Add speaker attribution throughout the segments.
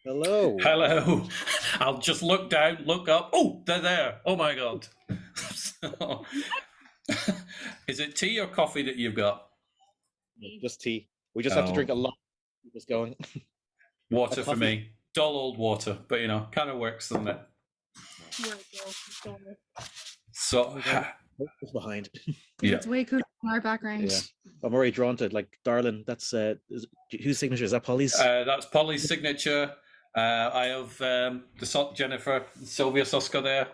Speaker 1: Hello.
Speaker 2: Hello. I'll just look down, look up. Oh, they're there. Oh my God. So, is it tea or coffee that you've got?
Speaker 1: Just tea. We just have to drink
Speaker 2: Oh,
Speaker 1: a lot to keep us going. A
Speaker 2: water for
Speaker 1: coffee.
Speaker 2: me. Dull old water, but kind of works, doesn't it?
Speaker 3: Where it goes,
Speaker 2: So,
Speaker 1: Oh my God. It's behind.
Speaker 3: yeah,
Speaker 2: yeah.
Speaker 3: it's way cool in our background.
Speaker 1: Yeah. I'm already drawn to it. Like, darling, that's whose signature is that? Polly's?
Speaker 2: That's Polly's signature. I have Jennifer, Sylvia Soska there.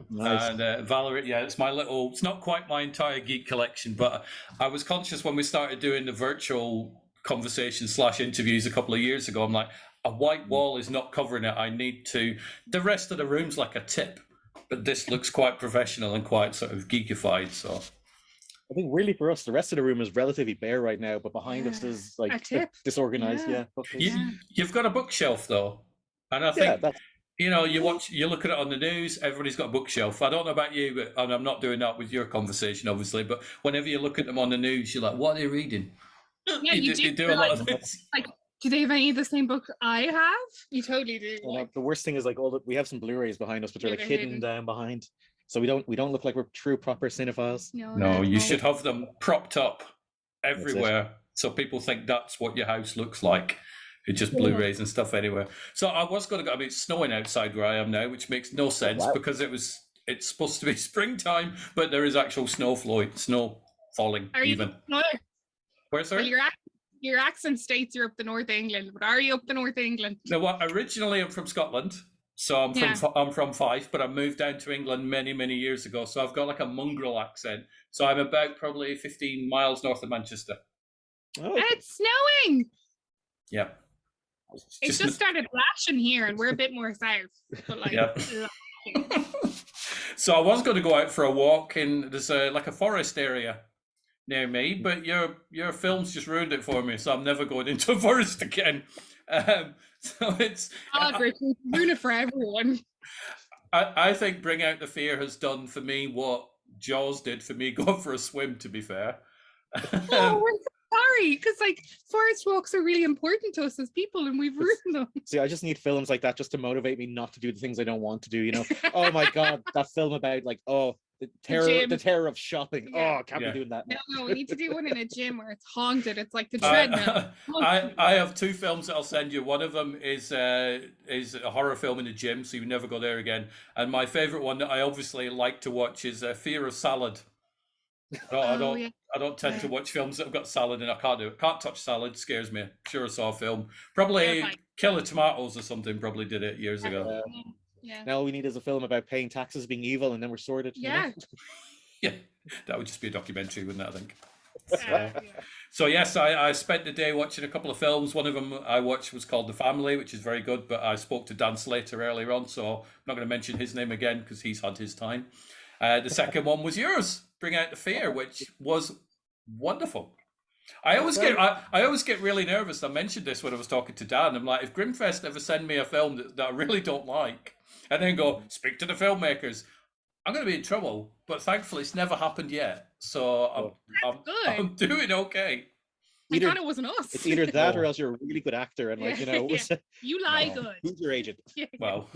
Speaker 1: Nice.
Speaker 2: And Valerie, yeah, it's my little, it's not quite my entire geek collection, but I was conscious when we started doing the virtual conversation / interviews a couple of years ago. I'm like, a white wall is not covering it. I need to, the rest of the room's like a tip, but this looks quite professional and quite sort of geekified. So
Speaker 1: I think really for us, the rest of the room is relatively bare right now, but behind us
Speaker 3: Yeah.
Speaker 1: is
Speaker 3: A
Speaker 1: like
Speaker 3: tip.
Speaker 1: disorganized.
Speaker 3: Yeah.
Speaker 1: Yeah. bookcase.
Speaker 2: you, you've got a bookshelf though. And I
Speaker 1: Yeah,
Speaker 2: think,
Speaker 1: that's
Speaker 2: you look at it on the news, everybody's got a bookshelf. I don't know about you, but and I'm not doing that with your conversation, obviously, but whenever you look at them on the news, you're like, what are they reading?
Speaker 3: Yeah, you do.
Speaker 2: You do a
Speaker 3: You're
Speaker 2: lot
Speaker 3: like-
Speaker 2: of this.
Speaker 3: Like, do they have any of the same books I have? You totally do. Like,
Speaker 1: the worst thing is like we have some Blu-rays behind us, but they're
Speaker 3: Yeah,
Speaker 1: like
Speaker 3: they're
Speaker 1: hidden
Speaker 3: hidden.
Speaker 1: down behind. So we don't look like we're true proper cinephiles.
Speaker 2: No, you should have them propped up
Speaker 1: it.
Speaker 2: everywhere so people think that's what your house looks like. It's just Blu-rays and stuff anywhere. So I was going to go. I mean, it's snowing outside where I am now, which makes no sense
Speaker 1: Wow.
Speaker 2: because it's supposed to be springtime, but there is actual snow falling
Speaker 3: Are you
Speaker 2: even.
Speaker 3: no,
Speaker 2: Where's
Speaker 3: well,
Speaker 2: there?
Speaker 3: your accent states you're up the north of England, but are you up the north of England?
Speaker 2: No, well, originally I'm from Scotland, so I'm from Fife, but I moved down to England many years ago. So I've got like a mongrel accent. So I'm about probably 15 miles north of Manchester.
Speaker 1: Oh,
Speaker 3: And it's snowing.
Speaker 2: Yeah.
Speaker 3: It's just started flashing here, and we're a bit more south. But like,
Speaker 2: Yeah. So I was going to go out for a walk in there's like a forest area near me, but your film's just ruined it for me, so I'm never going into a forest again. So it's
Speaker 3: Great, ruin it for everyone.
Speaker 2: I think Bring Out the Fear has done for me what Jaws did for me going for a swim, to be fair.
Speaker 3: Oh, we're sorry, because like forest walks are really important to us as people, and we've ruined them.
Speaker 1: See, I just need films like that just to motivate me not to do the things I don't want to do. Oh my God, that film about like the terror of shopping.
Speaker 3: Yeah.
Speaker 1: Oh, I can't be doing that.
Speaker 3: No, we need to do one in a gym where it's haunted. It's like the treadmill.
Speaker 2: I have two films that I'll send you. One of them is a horror film in a gym, so you never go there again. And my favorite one that I obviously like to watch is Fear of Salad. I don't tend to watch films that have got salad in. I can't do it. Can't touch salad. Scares me. Sure, I saw a film. Probably Killer Tomatoes or something. Probably did it years ago.
Speaker 3: Yeah.
Speaker 1: Now all we need is a film about paying taxes, being evil, and then we're sorted.
Speaker 3: Yeah.
Speaker 2: Yeah, that would just be a documentary, wouldn't it? I think.
Speaker 3: Yeah.
Speaker 2: So yes, I spent the day watching a couple of films. One of them I watched was called The Family, which is very good. But I spoke to Dan Slater earlier on, so I'm not going to mention his name again because he's had his time. The second one was yours, Bring Out the Fear, which was wonderful. I always get really nervous. I mentioned this when I was talking to Dan. I'm like, if Grimfest ever send me a film that I really don't like, and then go speak to the filmmakers, I'm going to be in trouble. But thankfully, it's never happened yet, so I'm doing okay.
Speaker 3: I thought it wasn't us.
Speaker 1: It's either that or else you're a really good actor, and
Speaker 3: you lie good.
Speaker 1: Who's your agent?
Speaker 2: Well,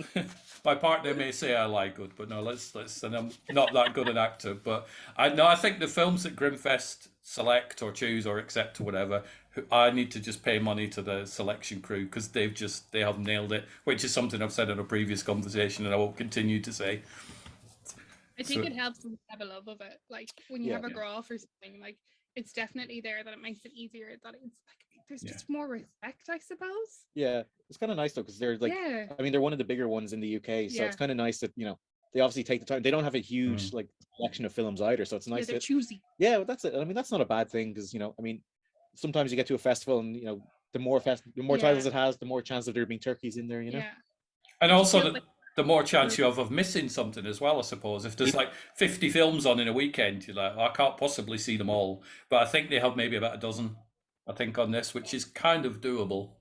Speaker 2: my partner may say I lie good, but no, let's and I'm not that good an actor. But I think the films that Grimfest select or choose or accept or whatever, I need to just pay money to the selection crew because they have nailed it, which is something I've said in a previous conversation and I will continue to say.
Speaker 3: I think it helps them have a love of it. Like when you have a graph or something, like it's definitely there that it makes it easier. That it's like there's just more respect, I suppose.
Speaker 1: Yeah, it's kind of nice though because they're like, I mean, they're one of the bigger ones in the UK, so it's kind of nice that they obviously take the time. They don't have a huge like collection of films either, so it's nice.
Speaker 3: They're choosy.
Speaker 1: Yeah, that's it. I mean, that's not a bad thing because I mean, sometimes you get to a festival and the more titles it has, the more chance of there being turkeys in there. Yeah,
Speaker 2: and also the more chance you have of missing something as well, I suppose. If there's like 50 films on in a weekend, you're like, I can't possibly see them all. But I think they have maybe about a dozen, I think, on this, which is kind of doable.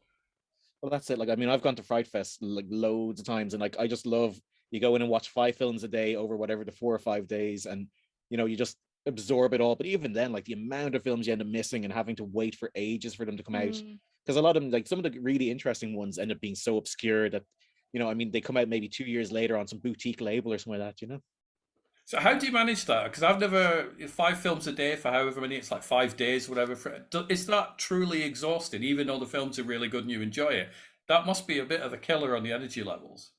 Speaker 1: Well, that's it. Like, I mean, I've gone to Fright Fest like loads of times, and like, I just love you go in and watch 5 films a day over whatever the 4 or 5 days, and you just absorb it all. But even then, like the amount of films you end up missing and having to wait for ages for them to come out, because a lot of them, like some of the really interesting ones, end up being so obscure that, you know, I mean, they come out maybe 2 years later on some boutique label or something like that, you know.
Speaker 2: So how do you manage that? Because I've never 5 films a day for however many, it's like 5 days, whatever. Is that truly exhausting? Even though the films are really good and you enjoy it, that must be a bit of a killer on the energy levels.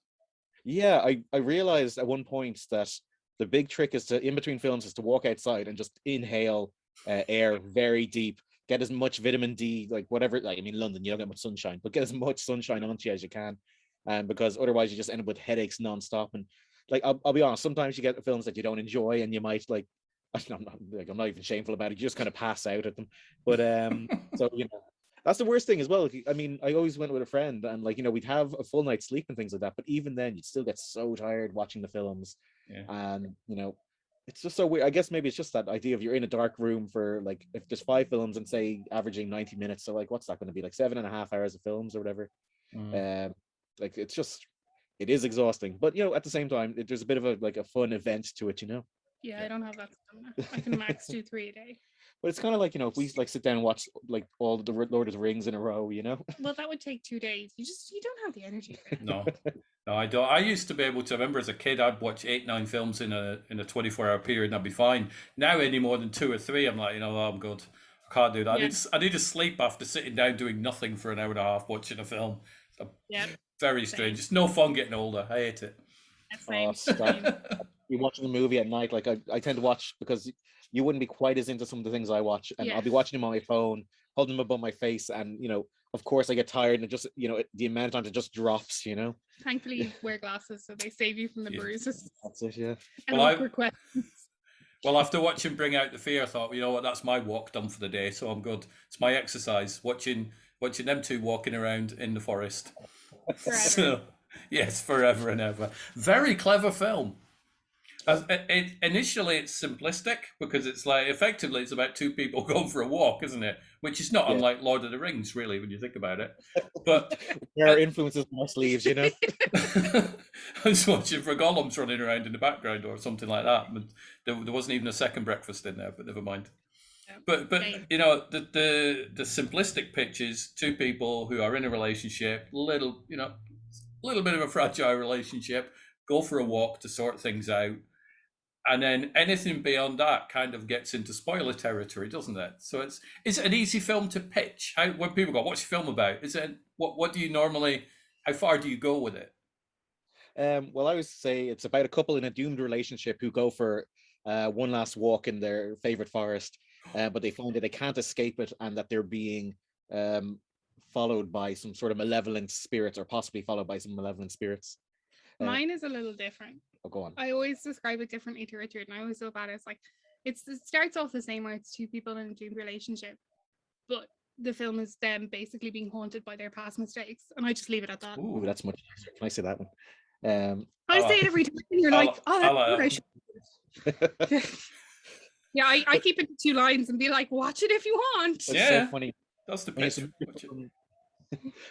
Speaker 1: Yeah, I realized at one point that the big trick is to, in between films, is to walk outside and just inhale air very deep, get as much vitamin D, like whatever. Like, I mean, London, you don't get much sunshine, but get as much sunshine onto you as you can, because otherwise you just end up with headaches nonstop. And like, I'll be honest, sometimes you get films that you don't enjoy, and you might like, I'm not even shameful about it. You just kind of pass out at them. But so you know, that's the worst thing as well. I mean, I always went with a friend, and like, you know, we'd have a full night's sleep and things like that. But even then, you'd still get so tired watching the films,
Speaker 2: Yeah.
Speaker 1: and you know, it's just so weird. I guess maybe it's just that idea of you're in a dark room for like, if there's 5 films and say averaging 90 minutes, so like, what's that going to be, like 7.5 hours of films or whatever? Like, it's just, it is exhausting. But you know, at the same time, there's a bit of a like a fun event to it, you know.
Speaker 3: Yeah, I don't have that stamina. I can max do 3 a day.
Speaker 1: But it's kind of like, you know, if we like sit down and watch like all the Lord of the Rings in a row, you know.
Speaker 3: Well, that would take 2 days. You don't have the energy for it.
Speaker 2: No, no, I don't. I used to be able to. I remember as a kid, I'd watch 8, 9 films in a 24-hour period, and I'd be fine. Now, any more than 2 or 3, I'm like, you know, I'm good. I can't do that.
Speaker 3: Yeah.
Speaker 2: I need to sleep after sitting down doing nothing for an hour and a half watching a film.
Speaker 3: Yeah.
Speaker 2: Very strange. It's no fun getting older. I hate it.
Speaker 1: You're watching a movie at night. Like I tend to watch, because you wouldn't be quite as into some of the things I watch, and I'll be watching them on my phone, holding them above my face, and you know, of course, I get tired, and it just, you know, the amount of time it just drops, you know.
Speaker 3: Thankfully, you wear glasses, so they save you from the bruises.
Speaker 1: That's it, yeah.
Speaker 3: And awkward questions.
Speaker 2: Well, after watching Bring Out the Fear, I thought, you know what, that's my walk done for the day, so I'm good. It's my exercise, watching them two walking around in the forest.
Speaker 3: Forever.
Speaker 2: So, yes, forever and ever. Very clever film. Initially, it's simplistic because it's like, effectively, it's about 2 people going for a walk, isn't it? Which is not unlike Lord of the Rings, really, when you think about it. But
Speaker 1: there are influences in my sleeves, you know.
Speaker 2: I was watching for Gollum's running around in the background or something like that. There wasn't even a second breakfast in there, but never mind. But you know, the simplistic pitch is 2 people who are in a relationship, little bit of a fragile relationship, go for a walk to sort things out. And then anything beyond that kind of gets into spoiler territory, doesn't it? So is it an easy film to pitch? When people go, what's your film about? Is it what do you normally, how far do you go with it?
Speaker 1: Well, I always say it's about a couple in a doomed relationship who go for one last walk in their favorite forest, but they find that they can't escape it, and that they're being followed by some sort of malevolent spirits, or possibly followed by some malevolent spirits.
Speaker 3: Mine is a little different.
Speaker 1: Oh, go on.
Speaker 3: I always describe it differently to Richard, and I always feel bad. It's like, it starts off the same way. It's 2 people in a doomed relationship, but the film is them basically being haunted by their past mistakes, and I just leave it at that.
Speaker 1: Ooh, that's much nicer. Can I say that one?
Speaker 3: I say it every time, and you're like, oh, that's yeah, I keep it to 2 lines and be like, watch it if you want.
Speaker 1: It's so funny.
Speaker 2: That's the pitch.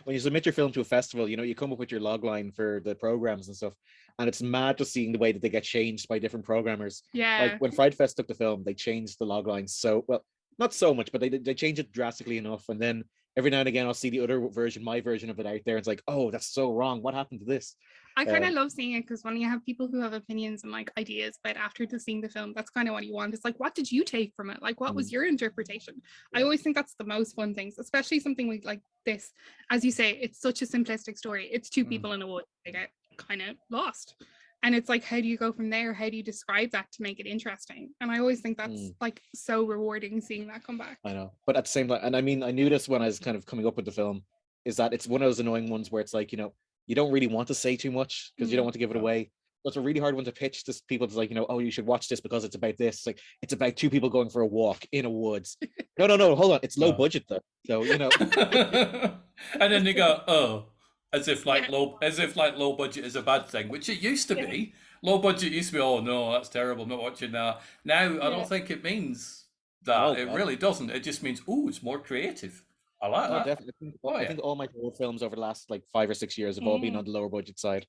Speaker 1: When you submit your film to a festival, you know, you come up with your log line for the programs and stuff, and it's mad just seeing the way that they get changed by different programmers.
Speaker 3: Yeah.
Speaker 1: Like when Fright Fest took the film, they changed the log line so well, not so much, but they changed it drastically enough. And then every now and again, I'll see the other version, my version of it out there. And it's like, oh, that's so wrong. What happened to this?
Speaker 3: I kind of love seeing it, because when you have people who have opinions and like ideas, but after seeing the film, that's kind of what you want. It's like, what did you take from it? Like, what was your interpretation? I always think that's the most fun things, especially something like this. As you say, it's such a simplistic story. It's 2 people in a wood. They get kind of lost. And it's like, how do you go from there? How do you describe that to make it interesting? And I always think that's like so rewarding, seeing that come back.
Speaker 1: I know. But at the same time, and I mean, I knew this when I was kind of coming up with the film, is that it's one of those annoying ones where it's like, you know, you don't really want to say too much because you don't want to give it away. So it's a really hard one to pitch to people. It's like, you know, oh, you should watch this because it's about this. It's like, it's about 2 people going for a walk in a woods. No, hold on. It's low budget though. So, you know.
Speaker 2: And then they go, oh, as if low budget is a bad thing, which it used to be. Low budget used to be, oh no, that's terrible, I'm not watching that. Now I don't think it means that. It really doesn't. It just means, oh, it's more creative. I like that.
Speaker 1: Definitely. I think all my horror films over the last like 5 or 6 years have all been on the lower budget side.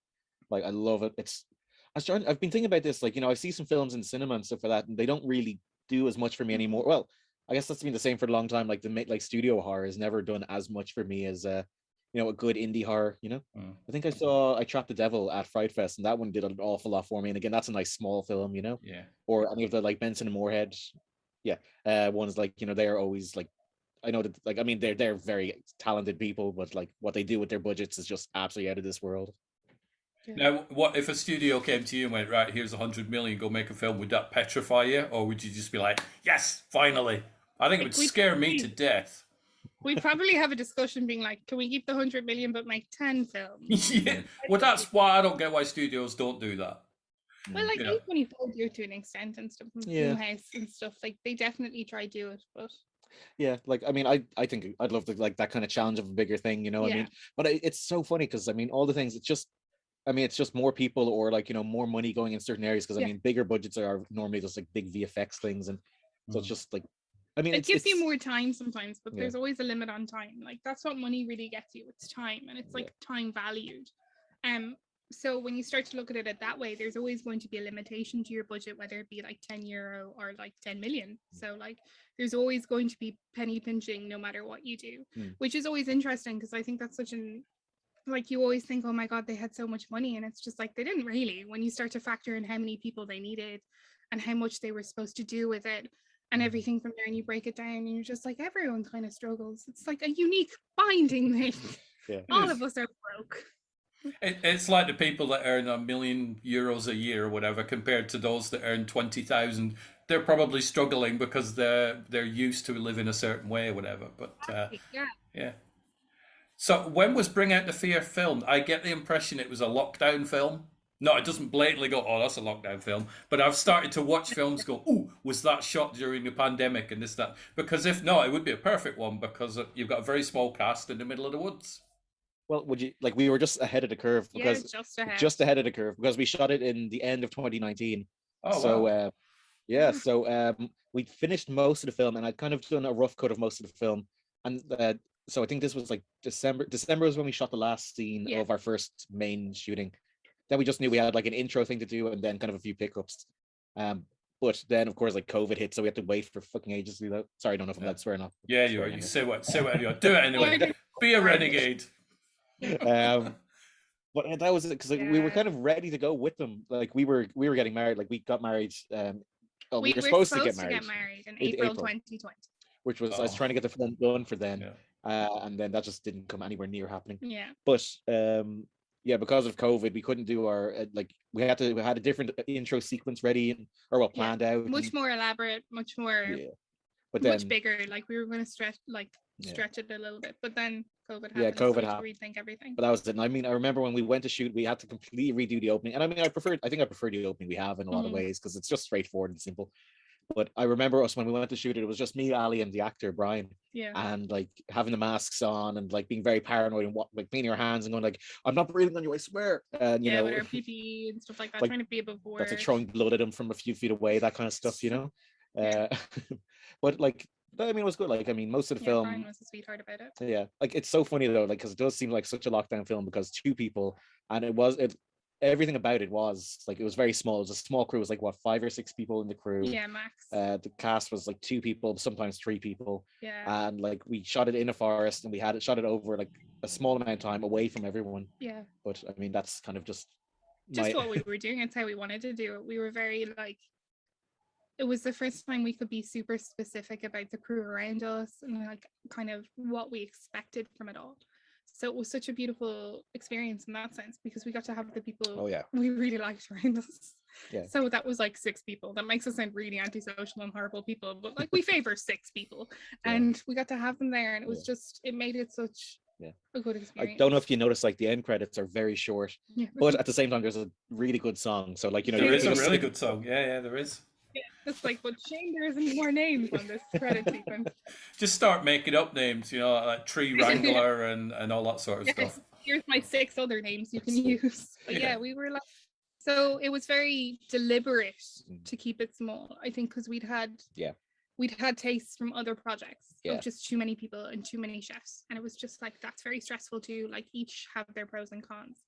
Speaker 1: Like, I love it. I've been thinking about this, like, you know, I see some films in cinema and stuff like that, and they don't really do as much for me anymore. Well, I guess that's been the same for a long time. Like like studio horror has never done as much for me as a good indie horror.
Speaker 2: Mm.
Speaker 1: I think I saw I Trapped the Devil at Fright Fest, and that one did an awful lot for me. And again, that's a nice small film.
Speaker 2: Yeah.
Speaker 1: Or any of the like Benson and Moorhead, yeah, ones like they're always like, I know that, like, I mean, they're very talented people, but like what they do with their budgets is just absolutely out of this world.
Speaker 3: Yeah.
Speaker 2: Now, what if a studio came to you and went, right, here's 100 million, go make a film? Would that petrify you, or would you just be like, yes, finally? I think it would
Speaker 3: Like,
Speaker 2: scare me to death.
Speaker 3: We'd probably have a discussion being like, can we keep the 100 million but make 10 films?
Speaker 2: Yeah. Well, that's why I don't get why studios don't do that.
Speaker 3: Well, like
Speaker 2: You know.
Speaker 3: A24 do it to an extent and stuff, and
Speaker 1: Yeah.
Speaker 3: Blumhouse and stuff. Like they definitely try to do it, but
Speaker 1: Yeah, like, I mean, I think I'd love to, like, that kind of challenge of a bigger thing, I
Speaker 3: Yeah.
Speaker 1: mean, but it's so funny because I mean, all the things, it's just more people, or like, more money going in certain areas, because I
Speaker 3: Yeah.
Speaker 1: mean, bigger budgets are normally just like big VFX things, and so it's just like, I mean,
Speaker 3: it gives you more time sometimes, but
Speaker 1: Yeah.
Speaker 3: there's always a limit on time. Like that's what money really gets you. It's time, and it's like time valued. So when you start to look at it that way, there's always going to be a limitation to your budget, whether it be like €10 or like 10 million. So like there's always going to be penny pinching no matter what you do, which is always interesting, because I think that's such an, like, you always think, oh my God, they had so much money, and it's just like they didn't really, when you start to factor in how many people they needed and how much they were supposed to do with it and everything from there, and you break it down and you're just like, everyone kind of struggles. It's like a unique binding thing.
Speaker 1: Yeah.
Speaker 3: All of us are broke.
Speaker 2: It's like the people that earn €1 million a year or whatever, compared to those that earn 20,000. They're probably struggling because they're used to living a certain way or whatever. But yeah. So when was Bring Out the Fear filmed? I get the impression it was a lockdown film. No, it doesn't blatantly go, oh, that's a lockdown film. But I've started to watch films go, oh, was that shot during the pandemic and this, that? Because if not, it would be a perfect one, because you've got a very small cast in the middle of the woods.
Speaker 1: Well, we were just ahead of the curve, because
Speaker 3: just ahead
Speaker 1: of the curve, because we shot it in the end of 2019.
Speaker 2: Oh,
Speaker 1: so
Speaker 2: wow.
Speaker 1: so we finished most of the film, and I'd kind of done a rough cut of most of the film, and so I think this was like December was when we shot the last scene of our first main shooting. Then we just knew we had like an intro thing to do, and then kind of a few pickups. But then of course like COVID hit, so we had to wait for fucking ages to do that. Sorry, I don't know if I'm allowed to swear or not.
Speaker 2: Yeah, you are. You say whatever you want. Do it anyway. Be a renegade.
Speaker 1: But that was it, because we were kind of ready to go with them. Like we were getting married. Like we got married. We were supposed to get married
Speaker 3: in April 2020.
Speaker 1: Which was, I was trying to get the film done for then, and then that just didn't come anywhere near happening.
Speaker 3: Yeah.
Speaker 1: But because of COVID, we couldn't do our we had a different intro sequence ready, planned out.
Speaker 3: Much more elaborate, much more.
Speaker 1: Yeah. But then,
Speaker 3: much bigger. Like we were going to stretch it a little bit, but then COVID happened.
Speaker 1: Yeah, COVID
Speaker 3: happened. Rethink everything.
Speaker 1: But that was it. And I mean, I remember when we went to shoot, we had to completely redo the opening. And I mean, I prefer the opening we have in a lot of ways, because it's just straightforward and simple. But I remember us when we went to shoot it, it was just me, Ali, and the actor Brian.
Speaker 3: Yeah.
Speaker 1: And like having the masks on and like being very paranoid and like cleaning our hands and going like, I'm not breathing on you, I swear. And
Speaker 3: with our PPE and stuff like that, trying to be above board.
Speaker 1: That's like throwing blood at him from a few feet away, that kind of stuff, But like, I mean, it was good. Like, I mean, most of the film.
Speaker 3: Brian was a sweetheart about it.
Speaker 1: Yeah, like it's so funny though, like because it does seem like such a lockdown film, because two people, and everything about it was like, it was very small. It was a small crew. It was like 5 or 6 people in the crew.
Speaker 3: Yeah, max.
Speaker 1: The cast was like 2 people, sometimes 3 people.
Speaker 3: Yeah.
Speaker 1: And like we shot it in a forest, and we had it shot it over like a small amount of time away from everyone.
Speaker 3: Yeah.
Speaker 1: But I mean, that's kind of just
Speaker 3: what we were doing. It's how we wanted to do it. We were very like. It was the first time we could be super specific about the crew around us and like kind of what we expected from it all. So it was such a beautiful experience in that sense, because we got to have the people we really liked around us.
Speaker 1: Yeah.
Speaker 3: So that was like 6 people. That makes us sound really antisocial and horrible people, but like we favor 6 people, and we got to have them there, and it was just, it made it such a good experience.
Speaker 1: I don't know if you noticed, like the end credits are very short, but at the same time, there's a really good song. So like,
Speaker 2: there is a really good song. Yeah, there is.
Speaker 3: Yeah, it's like, but shame there isn't more names on this credit sequence.
Speaker 2: Just start making up names, like Tree Wrangler and all that sort of stuff.
Speaker 3: Here's my 6 other names you can use. But we were like, so it was very deliberate to keep it small, I think, because we'd had tastes from other projects of just too many people and too many chefs, and it was just like, that's very stressful to like each have their pros and cons.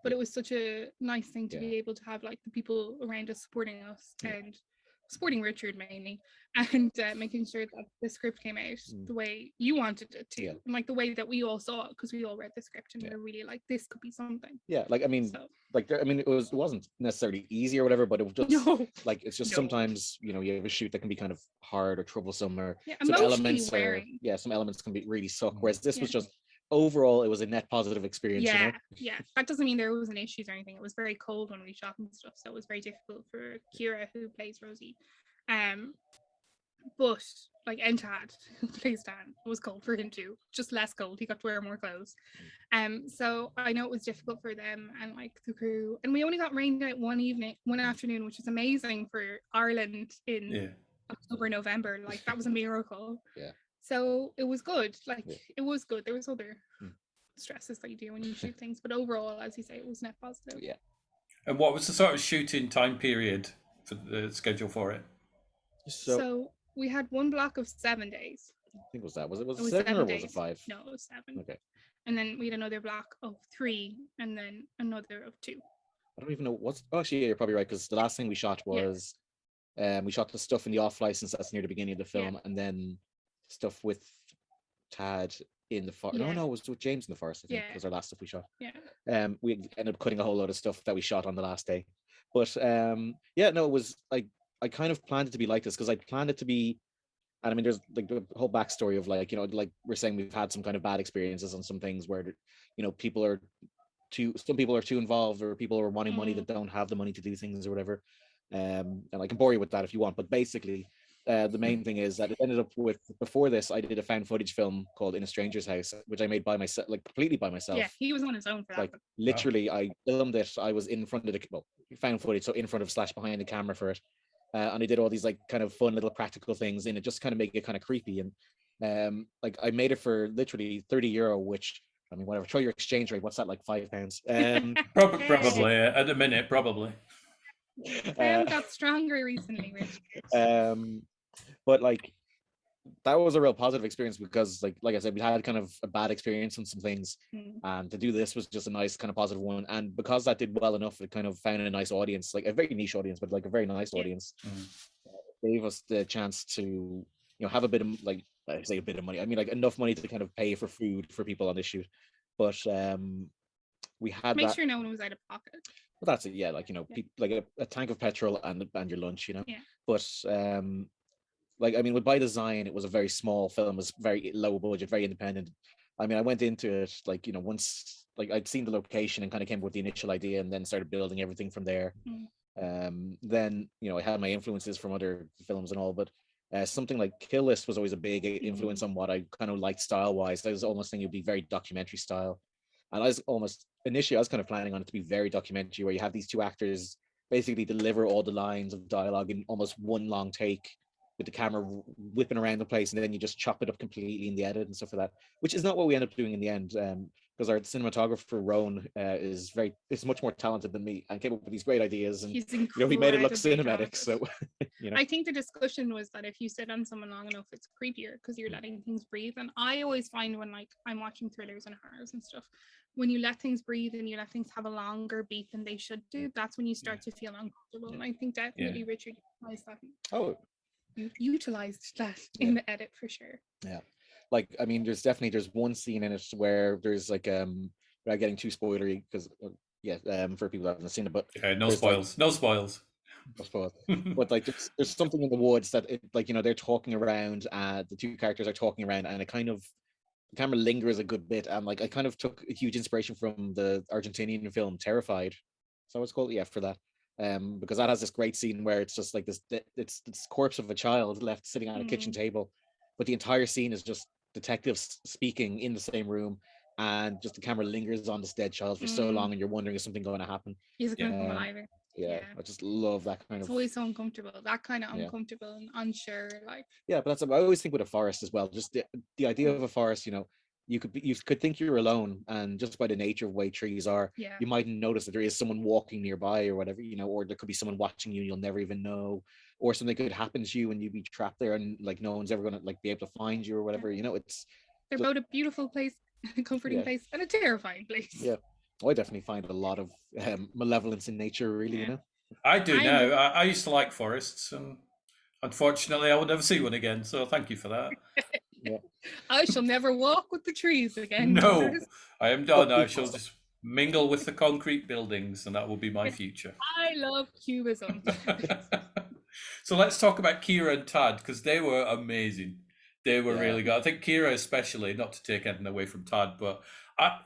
Speaker 3: But it was such a nice thing to be able to have like the people around us supporting us and supporting Richard mainly, and making sure that the script came out the way you wanted it to, and like the way that we all saw it, because we all read the script and we were really like, this could be something.
Speaker 1: Yeah, like I mean, it wasn't necessarily easy or whatever, but it was just like it's just sometimes you have a shoot that can be kind of hard or troublesome, or some elements some elements can be really suck. Whereas this was just overall, it was a net positive experience.
Speaker 3: Yeah. That doesn't mean there wasn't issues or anything. It was very cold when we shot and stuff, so it was very difficult for Kira, who plays Rosie. But like Entad, who plays Dan, it was cold for him too, just less cold. He got to wear more clothes. So I know it was difficult for them and like the crew. And we only got rained out one afternoon, which is amazing for Ireland in October, November. Like that was a miracle.
Speaker 1: Yeah.
Speaker 3: So it was good. Like it was good. There was other stresses that you do when you shoot things, but overall, as you say, it was net positive.
Speaker 1: Yeah.
Speaker 2: And what was the sort of shooting time period for the schedule for it?
Speaker 3: So we had one block of 7 days.
Speaker 1: I think was it 7 or was it 5?
Speaker 3: No, it was 7.
Speaker 1: Okay.
Speaker 3: And then we had another block of 3, and then another of 2.
Speaker 1: I don't even know what's. Oh, actually, you're probably right, because the last thing we shot was, we shot the stuff in the off license that's near the beginning of the film, and then stuff with Tad in the forest. No, it was with James in the forest. I think was our last stuff we shot.
Speaker 3: Yeah.
Speaker 1: We ended up cutting a whole load of stuff that we shot on the last day, but it was like. I kind of planned it to be like this because I planned it to be, and I mean, there's like the whole backstory of like, like we're saying, we've had some kind of bad experiences on some things where, some people are too involved, or people are wanting money that don't have the money to do things or whatever. And I can bore you with that if you want, but basically, the main thing is that it ended up with, before this, I did a found footage film called In a Stranger's House, which I made by myself, like completely by myself.
Speaker 3: Yeah, he was on his own for that.
Speaker 1: Like literally, I filmed it. I was in front of found footage, so in front of / behind the camera for it. And I did all these like kind of fun little practical things in it, just kind of make it kind of creepy. And like I made it for literally €30, which I mean, whatever. Try your exchange rate. What's that, like £5?
Speaker 2: Probably at the minute, probably.
Speaker 3: Got stronger recently, Rich.
Speaker 1: But like that was a real positive experience because like I said, we had kind of a bad experience on some things, and to do this was just a nice kind of positive one. And because that did well enough, it kind of found a nice audience, like a very niche audience, but like a very nice audience. Gave us the chance to have a bit of, like, I say a bit of money, I mean like enough money to kind of pay for food for people on this shoot. But we had
Speaker 3: make sure no one was out of pocket.
Speaker 1: Well, that's it. Yeah, like like a tank of petrol and your lunch. But like, I mean, with By Design, it was a very small film. It was very low budget, very independent. I mean, I went into it like, once, like I'd seen the location and kind of came up with the initial idea and then started building everything from there. Then, I had my influences from other films and all, but something like Kill List was always a big influence on what I kind of liked style-wise. I was almost thinking it would be very documentary style. And initially, I was kind of planning on it to be very documentary, where you have these two actors basically deliver all the lines of dialogue in almost one long take, with the camera whipping around the place, and then you just chop it up completely in the edit and stuff like that, which is not what we end up doing in the end, because our cinematographer Rowan is much more talented than me and came up with these great ideas, and he made it look cinematic. So
Speaker 3: I think the discussion was that if you sit on someone long enough, it's creepier because you're letting things breathe. And I always find when like I'm watching thrillers and horrors and stuff, when you let things breathe and you let things have a longer beat than they should do, that's when you start to feel uncomfortable. And I think definitely Richard utilized that in the edit for sure.
Speaker 1: Like, I mean, there's one scene in it where there's like without getting too spoilery, because for people that haven't seen it, but
Speaker 2: no spoils.
Speaker 1: But like there's something in the woods that they're talking around, the two characters are talking around, and it kind of, the camera lingers a good bit, and like I kind of took a huge inspiration from the Argentinian film Terrified. So it's called, for that. Because that has this great scene where it's just like it's corpse of a child left sitting on a kitchen table, but the entire scene is just detectives speaking in the same room, and just the camera lingers on this dead child for so long, and you're wondering, is something going to happen?
Speaker 3: Is it going to come alive?
Speaker 1: I just love that kind of.
Speaker 3: It's always so uncomfortable. That kind of uncomfortable and unsure, like.
Speaker 1: Yeah, but I always think with a forest as well. Just the idea of a forest, you could think you're alone, and just by the nature of the way trees are, you mightn't notice that there is someone walking nearby or whatever, or there could be someone watching you and you'll never even know, or something could happen to you and you'd be trapped there and like no one's ever going to like be able to find you or whatever.
Speaker 3: They're both a beautiful place, a comforting place, and a terrifying place.
Speaker 1: I definitely find a lot of malevolence in nature, really.
Speaker 2: I do now. I used to like forests, and Unfortunately, I will never see one again. So thank you for that.
Speaker 1: Yeah.
Speaker 3: I shall never walk with the trees again.
Speaker 2: No, I am done.
Speaker 1: But
Speaker 2: I shall just mingle with the concrete buildings, and that will be my future.
Speaker 3: I love cubism.
Speaker 2: So let's talk about Kira and Tad because they were amazing. They were really good. I think Kira especially, not to take anything away from Tad, but I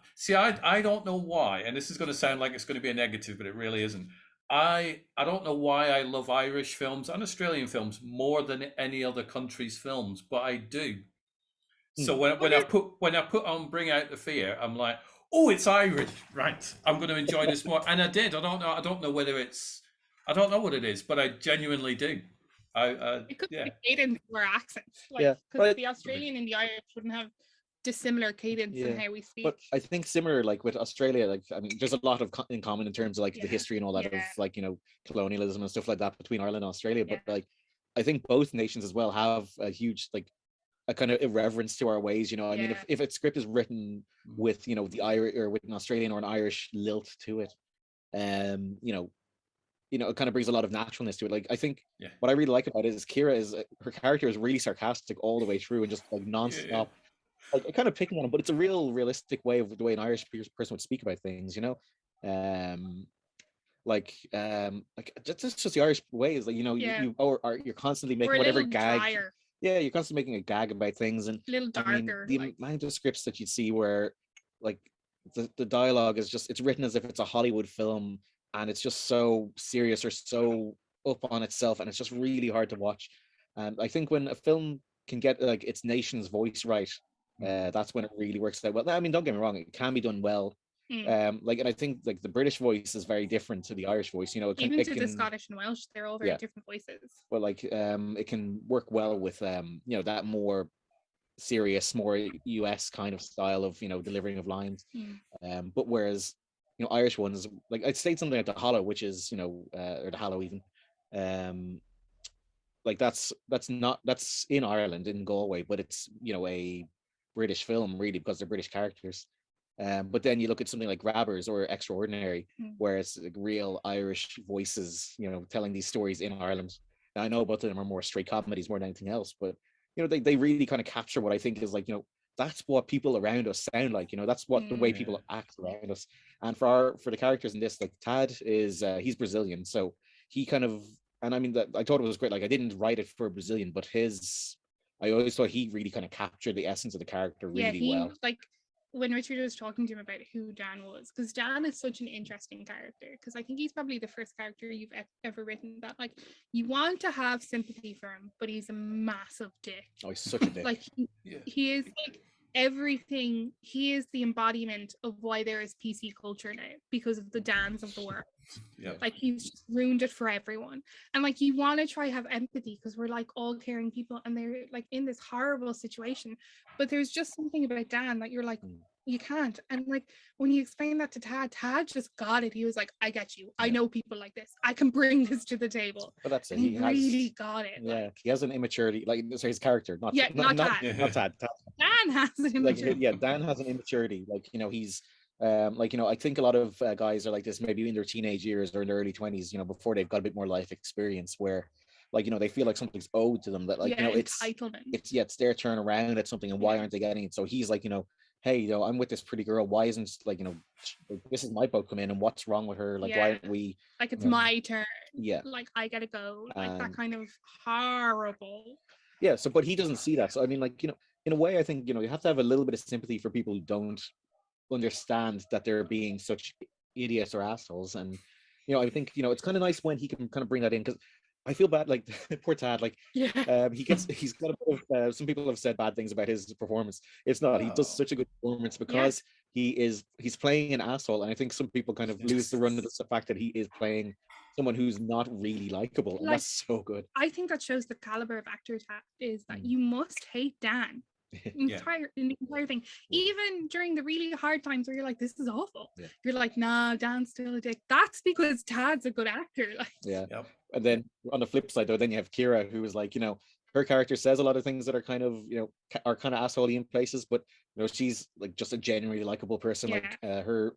Speaker 2: don't know why, and this is going to sound like it's going to be a negative, but it really isn't. I don't know why I love Irish films and Australian films more than any other country's films, but I do. So when I put on Bring Out the Fear, I'm like, oh, it's Irish, right? I'm going to enjoy this more, and I did. I don't know whether it's, I don't know what it is, but I genuinely do.
Speaker 3: It could
Speaker 2: Yeah.
Speaker 3: be cadence or accent, like
Speaker 1: Yeah,
Speaker 3: because
Speaker 1: but
Speaker 3: the Australian and the Irish wouldn't have dissimilar cadence in how we speak.
Speaker 1: but I think similar, like with Australia, like I mean, there's a lot of in common in terms of like the history and all that of like colonialism and stuff like that between Ireland and Australia. But like, I think both nations as well have a huge like a kind of irreverence to our ways. I mean, if a script is written with the Irish or with an Australian or an Irish lilt to it, it kind of brings a lot of naturalness to it. Like I think what I really like about it is Kira is her character is really sarcastic all the way through and just like nonstop. Like kind of picking on him, but it's a realistic way of the way an Irish person would speak about things. Like just the Irish way is like you're constantly making whatever gag.
Speaker 3: Drier.
Speaker 1: Yeah, you're constantly making a gag about things, and
Speaker 3: a little darker.
Speaker 1: the amount of scripts that you see where like the dialogue is just it's written as if it's a Hollywood film, and it's just so serious or so up on itself, and it's just really hard to watch. And I think when a film can get like its nation's voice right, that's when it really works out well. I mean, don't get me wrong, it can be done well. And I think like the British voice is very different to the Irish voice.
Speaker 3: Even the Scottish and Welsh, they're all very different voices.
Speaker 1: But like it can work well with that more serious, more US kind of style of delivering of lines. But whereas Irish ones, like I'd say something like the Hollow, which is or the Hallow even, like that's in Ireland, in Galway, but it's a British film really because they're British characters. But then you look at something like Grabbers or Extraordinary, where it's like real Irish voices, telling these stories in Ireland. Now, I know both of them are more straight comedies more than anything else, but they really kind of capture what I think is like that's what people around us sound like. That's what the way people act around us. And for the characters in this, like Tad is he's Brazilian, so he kind of, and I mean that I thought it was great. Like I didn't write it for a Brazilian, but I always thought he really kind of captured the essence of the character really well.
Speaker 3: Like when Richard was talking to him about who Dan was, because Dan is such an interesting character, because I think he's probably the first character you've ever written that like you want to have sympathy for him, but he's a massive dick.
Speaker 1: Oh, he's such a dick.
Speaker 3: Like he is like everything. He is the embodiment of why there is PC culture now because of the Dans of the world. Like he's just ruined it for everyone, and like you want to try have empathy because we're like all caring people and they're like in this horrible situation, but there's just something about Dan that you're like you can't. And like when you explain that to Tad just got it. He was like, I get you, I know people like this, I can bring this to the table.
Speaker 1: But that's it.
Speaker 3: He really got it.
Speaker 1: He has an immaturity, like so his character, not Tad.
Speaker 3: Dan has an immaturity.
Speaker 1: Dan has an immaturity. Like he's I think a lot of guys are like this maybe in their teenage years or in their early 20s, before they've got a bit more life experience, where like they feel like something's owed to them, that like it's their turn around at something, and why aren't they getting it? So he's like, hey, I'm with this pretty girl, why isn't like this is my boat come in, and what's wrong with her, like why aren't we
Speaker 3: like it's my turn,
Speaker 1: yeah,
Speaker 3: like I gotta go, like that kind of horrible.
Speaker 1: So but he doesn't see that. So I mean, like in a way I think you have to have a little bit of sympathy for people who don't understand that they're being such idiots or assholes. And I think it's kind of nice when he can kind of bring that in, because I feel bad, like poor Tad, like he's got a bit of some people have said bad things about his performance. It's not, he does such a good performance because he's playing an asshole, and I think some people kind of lose the run of the fact that he is playing someone who's not really likable, and that's so good.
Speaker 3: I think that shows the caliber of actor is that you must hate Dan in the entire thing, even during the really hard times where you're like, this is awful, you're like, nah, Dan's still a dick. That's because Tad's a good actor, like.
Speaker 1: And then on the flip side though, then you have Kira, who is like, her character says a lot of things that are kind of are kind of assholey in places, but she's like just a genuinely likable person. Like her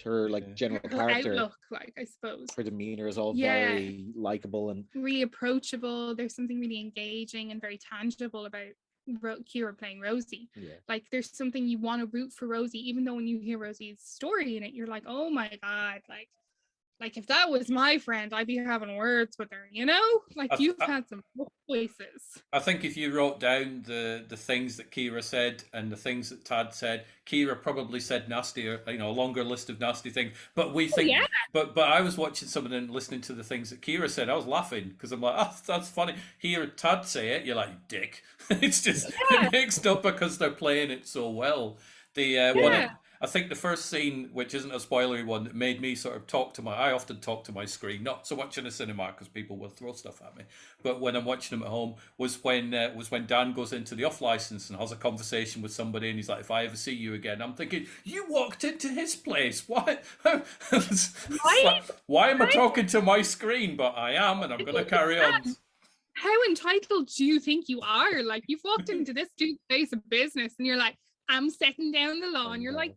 Speaker 1: her like general
Speaker 3: her
Speaker 1: character,
Speaker 3: outlook, like, I suppose.
Speaker 1: her demeanor is all
Speaker 3: Yeah.
Speaker 1: very likable and
Speaker 3: Really approachable. There's something really engaging and very tangible about Kira playing Rosie.
Speaker 1: yeah.
Speaker 3: Like, there's something you want to root for Rosie, even though when you hear Rosie's story in it, you're like, oh my God, like if that was my friend, I'd be having words with her, you know? Like, you've had some voices.
Speaker 2: I think if you wrote down the things that Kira said and the things that Tad said, Kira probably said nastier, you know, a longer list of nasty things. But we think,
Speaker 3: yeah.
Speaker 2: but I was watching something and listening to the things that Kira said. I was laughing because I'm like, oh, that's funny. Hear Tad say it, you're like, dick. It's just mixed up because they're playing it so well. The I think the first scene, which isn't a spoilery one, that made me sort of I often talk to my screen, not so much in a cinema because people will throw stuff at me, but when I'm watching them at home, was when Dan goes into the off license and has a conversation with somebody, and he's like, if I ever see you again, I'm thinking, you walked into his place. What? Why am I talking to my screen? But I am, and I'm going to carry on.
Speaker 3: How entitled do you think you are? Like, you've walked into this dude's place of business and you're like, I'm setting down the law, and you're like,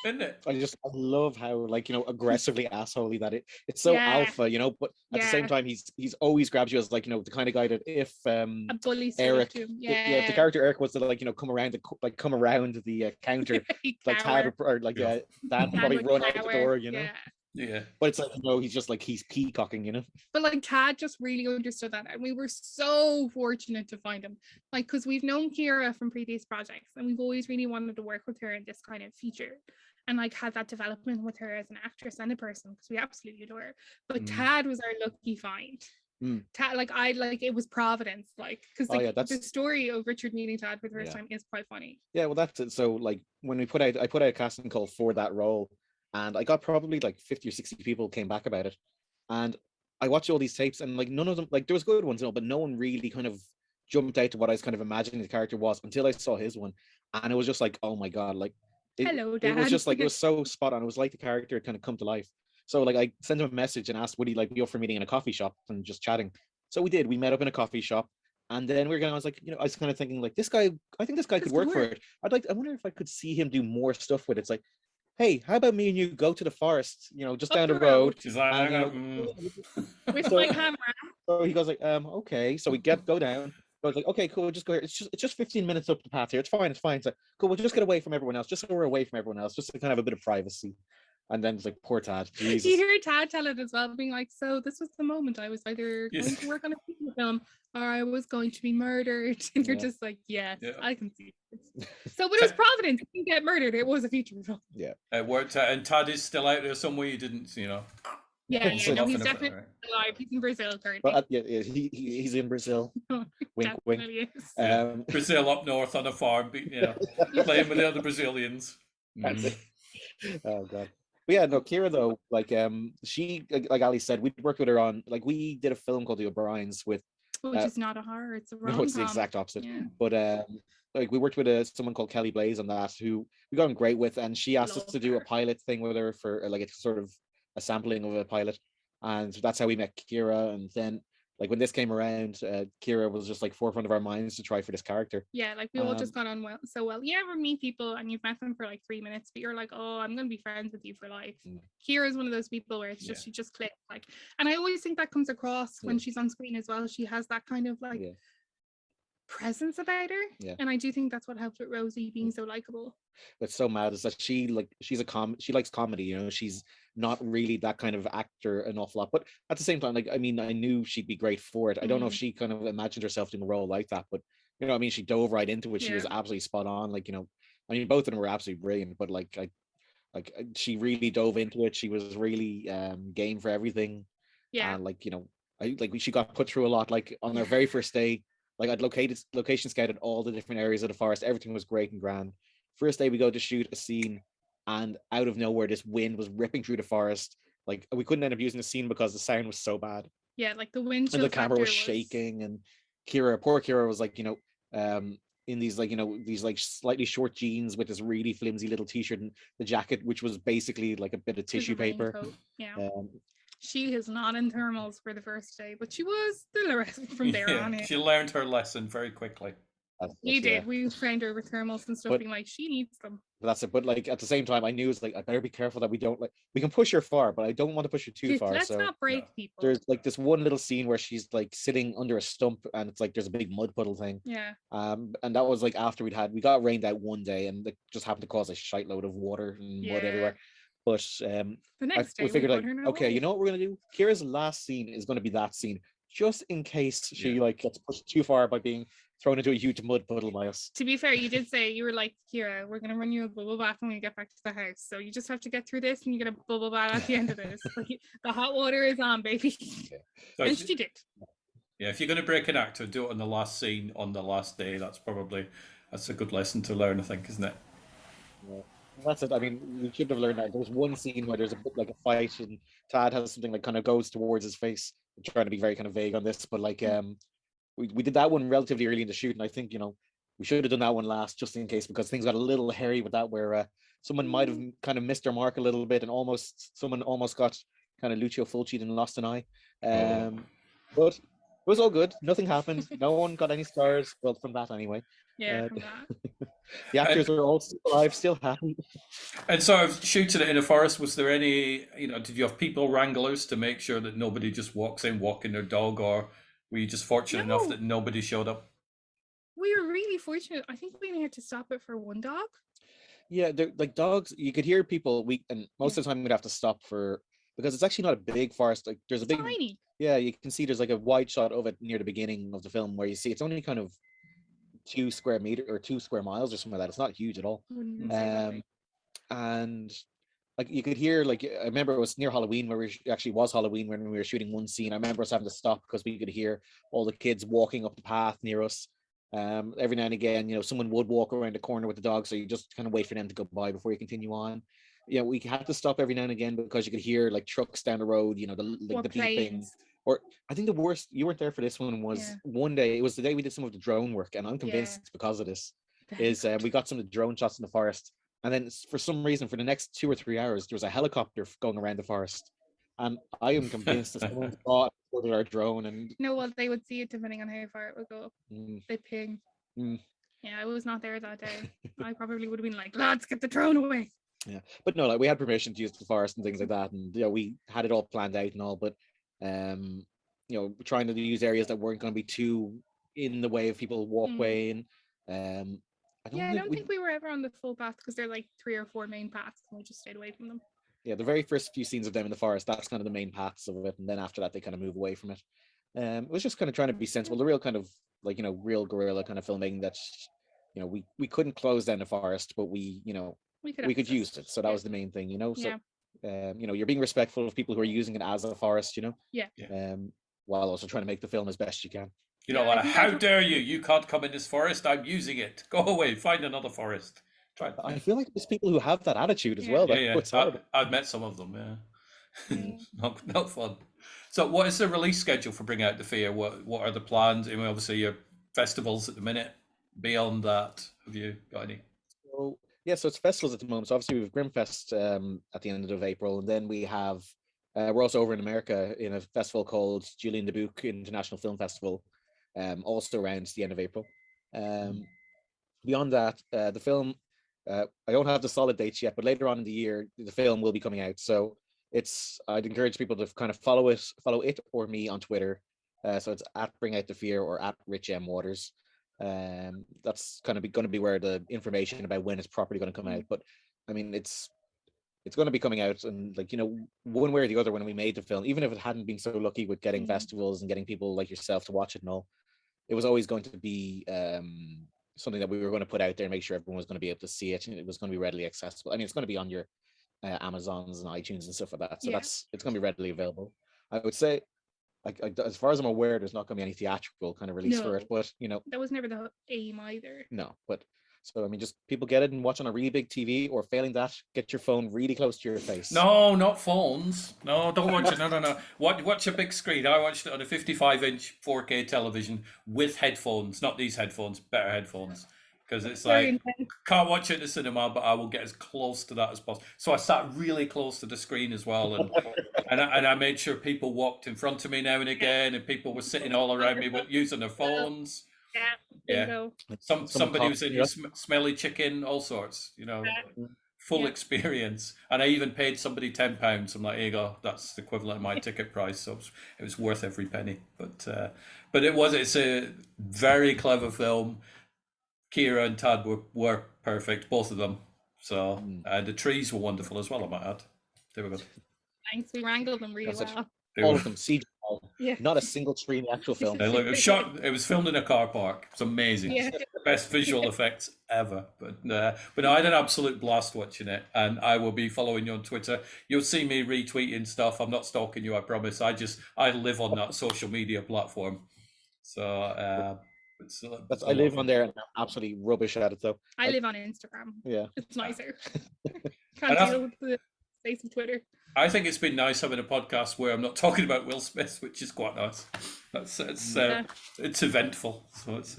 Speaker 2: isn't it?
Speaker 1: I love how, like, you know, aggressively assholey that it's so alpha, you know, but at the same time he's always grabs you as, like, you know, the kind of guy that if
Speaker 3: a bully
Speaker 1: Eric,
Speaker 3: if
Speaker 1: the character Eric was to, like, you know, come around the counter, like Tad or like Dan would probably run out the door, you know.
Speaker 2: Yeah,
Speaker 1: but it's like, you know, he's just like, he's peacocking, you know.
Speaker 3: But like, Tad just really understood that, and we were so fortunate to find him, like, because we've known Kira from previous projects and we've always really wanted to work with her in this kind of feature and like had that development with her as an actress and a person, because we absolutely adore her. But Tad was our lucky find. Tad, it was Providence, like, because the story of Richard meeting Tad for the first time is quite funny.
Speaker 1: Yeah, well, that's it. So like, when I put out a casting call for that role, and I got probably like 50 or 60 people came back about it. And I watched all these tapes, and like, none of them, like, there was good ones, you know, but no one really kind of jumped out to what I was kind of imagining the character was until I saw his one. And it was just like, oh my God, like,
Speaker 3: hello, Dad.
Speaker 1: It was just like, it was so spot on. It was like the character had kind of come to life. So like, I sent him a message and asked, would he like be up for meeting in a coffee shop and just chatting? So we did. We met up in a coffee shop. And then I was like, you know, I was kind of thinking like, this guy, I think this guy could work for it. I wonder if I could see him do more stuff with it. It's like, hey, how about me and you go to the forest, you know, just down the road.
Speaker 2: She's like,
Speaker 3: with my camera.
Speaker 1: So he goes like, okay. So we go down. I was like, okay, cool, we'll just go here. It's just 15 minutes up the path here. It's fine. So cool, we'll just get away from everyone else. Just so we're away from everyone else, just to kind of have a bit of privacy. And then it's like, poor Tad. Jesus.
Speaker 3: You hear Tad tell it as well, being like, so this was the moment I was either going to work on a film or I was going to be murdered. And you're just like, yes, I can see it. So, but it was Providence. He didn't get murdered. It was a feature film.
Speaker 1: Yeah.
Speaker 2: It worked out. And Tad is still out there somewhere. You didn't, you know.
Speaker 3: Yeah, no, he's definitely alive. He's in Brazil currently.
Speaker 1: Well, he's in Brazil. Wink, wink.
Speaker 2: Brazil up north on a farm, you know, playing with the other Brazilians.
Speaker 1: Oh God. But yeah, no, Kira though, like, she, like Ali said, we worked with her on, like, we did a film called The O'Briens with,
Speaker 3: which is not a horror, it's a rom-com.
Speaker 1: No, it's the exact opposite. Yeah. But like, we worked with someone called Kelly Blaze on that, who we got on great with, and she asked us to do a pilot thing with her for like a sort of a sampling of a pilot, and that's how we met Kira. And then like, when this came around, Kira was just like forefront of our minds to try for this character.
Speaker 3: Yeah, like, we all just got on so well. You ever meet people and you've met them for like 3 minutes, but you're like, oh, I'm gonna be friends with you for life. Kira is one of those people where it's just she just clicks, like, and I always think that comes across when she's on screen as well. She has that kind of like presence about her, and I do think that's what helps with Rosie being so likable.
Speaker 1: What's so mad is that she likes comedy, you know. She's not really that kind of actor an awful lot, but at the same time, like, I mean, I knew she'd be great for it. I don't know if she kind of imagined herself doing a role like that, but you know, I mean, she dove right into it. She was absolutely spot on. Like, you know, I mean, both of them were absolutely brilliant, but like she really dove into it. She was really game for everything. And like, you know, she got put through a lot. Like, on our very first day, like, I'd location scouted all the different areas of the forest. Everything was great and grand. First day we go to shoot a scene, and out of nowhere this wind was ripping through the forest. Like, we couldn't end up using the scene because the sound was so bad.
Speaker 3: Yeah, like the wind
Speaker 1: and the camera was shaking, and poor Kira was like, you know, in these, like, you know, these like slightly short jeans with this really flimsy little t-shirt, and the jacket, which was basically like a bit of tissue paper.
Speaker 3: She is not in thermals for the first day, but she was the rest from there on in.
Speaker 2: She learned her lesson very quickly.
Speaker 3: You did. We framed her with thermals and stuff,
Speaker 1: But-
Speaker 3: being like, she needs them.
Speaker 1: That's it. But like at the same time, I knew it's like I better be careful that we don't like we can push her far, but I don't want to push her too far.
Speaker 3: Let's
Speaker 1: So
Speaker 3: not break people.
Speaker 1: there's like this one little scene where she's like sitting under a stump, and it's like there's a big mud puddle thing.
Speaker 3: Yeah.
Speaker 1: And that was like after we got rained out one day, and it just happened to cause a shite load of water and mud everywhere. But
Speaker 3: the next day
Speaker 1: we figured like,
Speaker 3: put her
Speaker 1: okay,
Speaker 3: away.
Speaker 1: you know what we're gonna do? Kira's last scene is gonna be that scene, just in case she like gets pushed too far by being thrown into a huge mud puddle by us.
Speaker 3: To be fair, you did say, you were like, Kira, we're gonna run you a bubble bath when we get back to the house. So you just have to get through this, and you get a bubble bath at the end of this. Like, the hot water is on, baby.
Speaker 2: So
Speaker 3: And she did.
Speaker 2: yeah, if you're going to break an actor, do it on the last scene on the last day. That's a good lesson to learn, I think, isn't it?
Speaker 1: Yeah. That's it. I mean, we should have learned that. There's one scene where there's a bit like a fight, and Tad has something like kind of goes towards his face. I'm trying to be very kind of vague on this, but like we did that one relatively early in the shoot, and I think we should have done that one last just in case, because things got a little hairy with that, where someone might have kind of missed their mark a little bit, and someone almost got kind of Lucio Fulci'd and lost an eye. But it was all good. Nothing happened. No one got any stars. Well, from that anyway.
Speaker 3: Yeah, from that.
Speaker 1: The actors are all still alive, still happy.
Speaker 2: And so, shooting it in a forest, was there any, did you have people wranglers to make sure that nobody just walks in walking their dog, or were you just fortunate enough that nobody showed up?
Speaker 3: We were really fortunate. I think we only had to stop it for one dog.
Speaker 1: Yeah, like dogs, you could hear people. And most of the time we'd have to stop because it's actually not a big forest. Like there's a big,
Speaker 3: tiny.
Speaker 1: Yeah, you can see there's like a wide shot of it near the beginning of the film where you see it's only kind of 2 square meters or 2 square miles or something like that. It's not huge at all. And like you could hear, like I remember it was near Halloween where actually was Halloween when we were shooting one scene. I remember us having to stop because we could hear all the kids walking up the path near us. Every now and again, someone would walk around the corner with the dog, so you just kind of wait for them to go by before you continue on. We had to stop every now and again because you could hear like trucks down the road, the beeping. Or I think the worst, you weren't there for this one, was one day, it was the day we did some of the drone work, and I'm convinced it's because of this, we got some of the drone shots in the forest, and then for some reason for the next 2 or 3 hours there was a helicopter going around the forest, and I am convinced that someone thought it our drone. And
Speaker 3: they would see it depending on how far it would go up. They ping. Yeah, I was not there that day. I probably would have been like, lads, get the drone away.
Speaker 1: Yeah, but no, like we had permission to use the forest and things like that, and we had it all planned out and all, but trying to use areas that weren't going to be too in the way of people walkway. And I don't think
Speaker 3: we were ever on the full path, because they're like 3 or 4 main paths, and we just stayed away from them.
Speaker 1: Yeah, the very first few scenes of them in the forest, that's kind of the main paths of it, and then after that they kind of move away from it. It was just kind of trying to be sensible, the real kind of like real guerrilla kind of filmmaking that we couldn't close down the forest, but we could use it, so that was the main thing. So you're being respectful of people who are using it as a forest, while also trying to make the film as best you can.
Speaker 2: How dare you? You can't come in this forest. I'm using it. Go away. Find another forest.
Speaker 1: I feel like there's people who have that attitude as well.
Speaker 2: I've met some of them. Yeah, not fun. So, what is the release schedule for Bring Out the Fear? What are the plans? I mean, obviously, your festivals at the minute. Beyond that, have you got any?
Speaker 1: So it's festivals at the moment. So obviously we have Grimfest at the end of April, and then we have we're also over in America in a festival called Julian Dubuque International Film Festival, also around the end of April. Beyond that, the film, I don't have the solid dates yet, but later on in the year the film will be coming out. So I'd encourage people to kind of follow it or me on Twitter. So it's at Bring Out the Fear or at Rich M Waters. That's kind of going to be where the information about when it's properly going to come out. But I mean, it's going to be coming out, and one way or the other, when we made the film, even if it hadn't been so lucky with getting festivals and getting people like yourself to watch it and all, it was always going to be something that we were going to put out there and make sure everyone was going to be able to see it, and it was going to be readily accessible. I mean, it's going to be on your Amazons and iTunes and stuff like that, so it's going to be readily available. I would say, as far as I'm aware, there's not going to be any theatrical kind of release for it, but
Speaker 3: that was never the aim either.
Speaker 1: No, but so I mean, just people get it and watch on a really big TV, or failing that, get your phone really close to your face.
Speaker 2: No, not phones. No, don't watch it. No. Watch a big screen. I watched it on a 55-inch 4K television with headphones, not these headphones, better headphones. Because it's like, can't watch it in the cinema, but I will get as close to that as possible. So I sat really close to the screen as well, and I made sure people walked in front of me now and again, and people were sitting all around me using their phones. Yeah.
Speaker 3: bingo.
Speaker 2: Somebody was in
Speaker 1: Yeah.
Speaker 2: smelly chicken, all sorts,
Speaker 3: Yeah.
Speaker 2: full
Speaker 3: Yeah.
Speaker 2: experience. And I even paid somebody £10. I'm like, here you go, that's the equivalent of my ticket price. So it was worth every penny. But it's a very clever film. Kira and Tad were perfect, both of them. So the trees were wonderful as well, I might add. They were good.
Speaker 3: Thanks. We wrangled them really well.
Speaker 1: All of them, CGI.
Speaker 3: Yeah.
Speaker 1: Not a single tree in the actual film.
Speaker 2: They look, it was filmed in a car park. It's amazing.
Speaker 3: Yeah.
Speaker 2: Best visual effects ever. But no, I had an absolute blast watching it, and I will be following you on Twitter. You'll see me retweeting stuff. I'm not stalking you, I promise. I live on that social media platform. So
Speaker 1: I live on there and I'm absolutely rubbish at it though.
Speaker 3: I live on Instagram.
Speaker 1: Yeah.
Speaker 3: It's nicer. Can't deal with the space of Twitter.
Speaker 2: I think it's been nice having a podcast where I'm not talking about Will Smith, which is quite nice. It's eventful, so it's.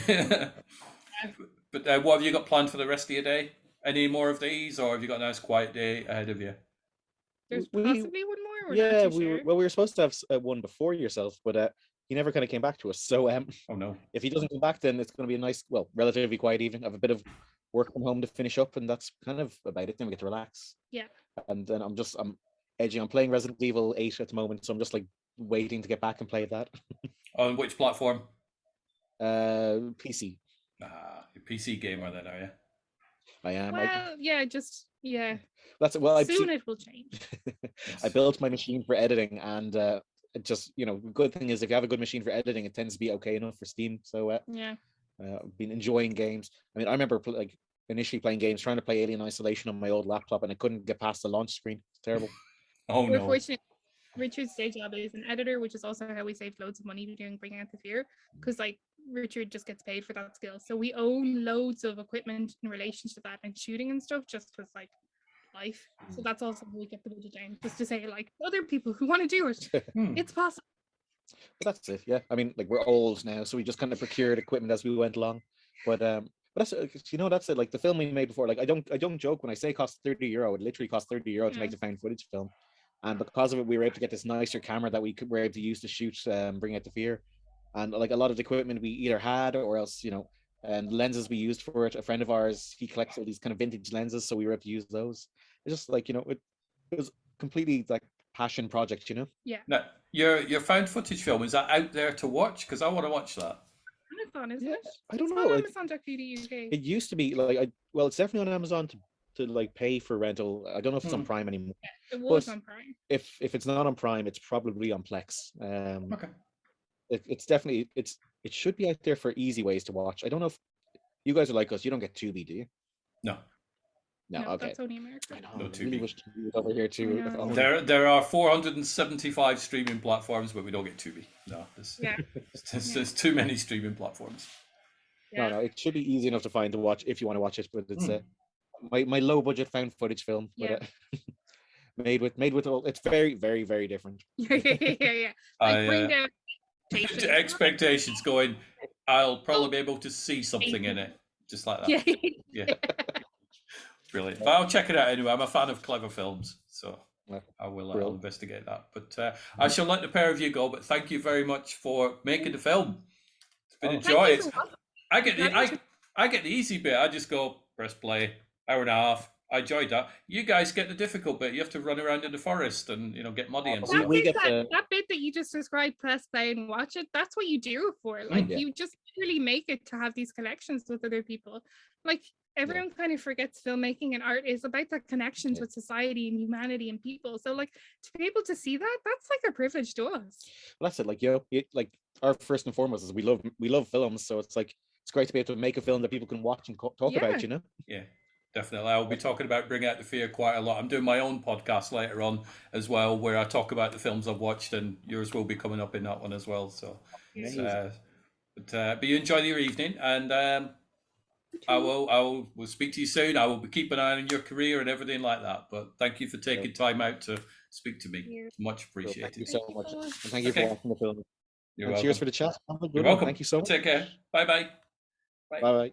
Speaker 2: Yeah. But what have you got planned for the rest of your day? Any more of these, or have you got a nice quiet day ahead of you?
Speaker 3: There's possibly one more.
Speaker 1: We were supposed to have one before yourself, but he never kind of came back to us. So
Speaker 2: oh no,
Speaker 1: if he doesn't come back, then it's going to be a nice, well, relatively quiet evening. I have a bit of work from home to finish up, and that's kind of about it. Then we get to relax.
Speaker 3: Yeah.
Speaker 1: And then I'm edging. I'm playing Resident Evil 8 at the moment, so I'm just like waiting to get back and play that.
Speaker 2: On which platform?
Speaker 1: PC.
Speaker 2: You're a PC gamer then, are you?
Speaker 1: I am.
Speaker 3: Well, yeah.
Speaker 1: That's well.
Speaker 3: Soon it will change.
Speaker 1: I built my machine for editing, and just good thing is if you have a good machine for editing, it tends to be okay enough for Steam. So
Speaker 3: yeah,
Speaker 1: I've been enjoying games. I mean, I remember initially playing games, trying to play Alien Isolation on my old laptop, and I couldn't get past the launch screen. It's terrible.
Speaker 2: Oh
Speaker 3: We're
Speaker 2: no.
Speaker 3: fortunate. Richard's day job is an editor, which is also how we saved loads of money doing Bringing Out the Fear, because like Richard just gets paid for that skill. So we own loads of equipment in relation to that, and shooting and stuff just was like life. So that's also how we get the budget down, just to say like other people who want to do it, it's possible.
Speaker 1: But that's it. Yeah, I mean, like we're old now, so we just kind of procured equipment as we went along. But that's that's it. Like the film we made before. Like I don't joke when I say it cost €30. It literally cost €30 to make the found footage film. And because of it, we were able to get this nicer camera that we were able to use to shoot Bring Out the Fear. And like a lot of the equipment we either had or else, and lenses we used for it. A friend of ours, he collects all these kind of vintage lenses, so we were able to use those. It's just like, it was completely like passion project,
Speaker 3: Yeah.
Speaker 2: Now, your found footage film, is that out there to watch? Because I want to watch that.
Speaker 3: Amazon, isn't it?
Speaker 1: I don't know.
Speaker 3: Amazon.co.uk.
Speaker 1: It used to be like it's definitely on Amazon to like pay for rental. I don't know if it's on Prime anymore.
Speaker 3: Yeah, it was on Prime.
Speaker 1: If it's not on Prime, it's probably on Plex.
Speaker 2: Okay.
Speaker 1: It's definitely it should be out there for easy ways to watch. I don't know if you guys are like us. You don't get Tubi, do you?
Speaker 2: No.
Speaker 1: No, okay.
Speaker 3: That's only America.
Speaker 1: I know.
Speaker 2: No
Speaker 1: I really wish Tubi was over here too.
Speaker 2: There are 475 streaming platforms, but we don't get Tubi. No, there's too many streaming platforms.
Speaker 3: Yeah.
Speaker 1: No, it should be easy enough to find to watch if you want to watch it. But it's my low budget found footage film, but made with all. It's very, very, very different.
Speaker 3: Yeah. Like bring down
Speaker 2: expectations. Going, I'll probably be able to see something in it, just like that. Yeah. Brilliant. But I'll check it out anyway. I'm a fan of clever films, so I'll investigate that. But I shall let the pair of you go. But thank you very much for making the film. It's been a joy. I get the easy bit. I just go press play, hour and a half. I enjoyed that. You guys get the difficult bit. You have to run around in the forest and get muddy and stuff.
Speaker 3: That bit that you just described, press play and watch it. That's what you do it for. Like you just really make it to have these connections with other people. Like everyone kind of forgets filmmaking and art is about that connections with society and humanity and people. So like to be able to see that, that's like a privilege to us.
Speaker 1: Well, that's it. Like like our first and foremost is we love films, so it's like it's great to be able to make a film that people can watch and talk about.
Speaker 2: Yeah. Definitely. I'll be talking about Bring Out the Fear quite a lot. I'm doing my own podcast later on as well, where I talk about the films I've watched, and yours will be coming up in that one as well. So, but you enjoy your evening, and I will speak to you soon. I will be keeping an eye on your career and everything like that. But thank you for taking time out to speak to me. Much appreciated.
Speaker 1: Thank you so much. And thank you for watching the film.
Speaker 2: You're welcome.
Speaker 1: Cheers for the chat.
Speaker 2: You're welcome.
Speaker 1: Thank you so much.
Speaker 2: Take care. Bye-bye.
Speaker 1: Bye-bye.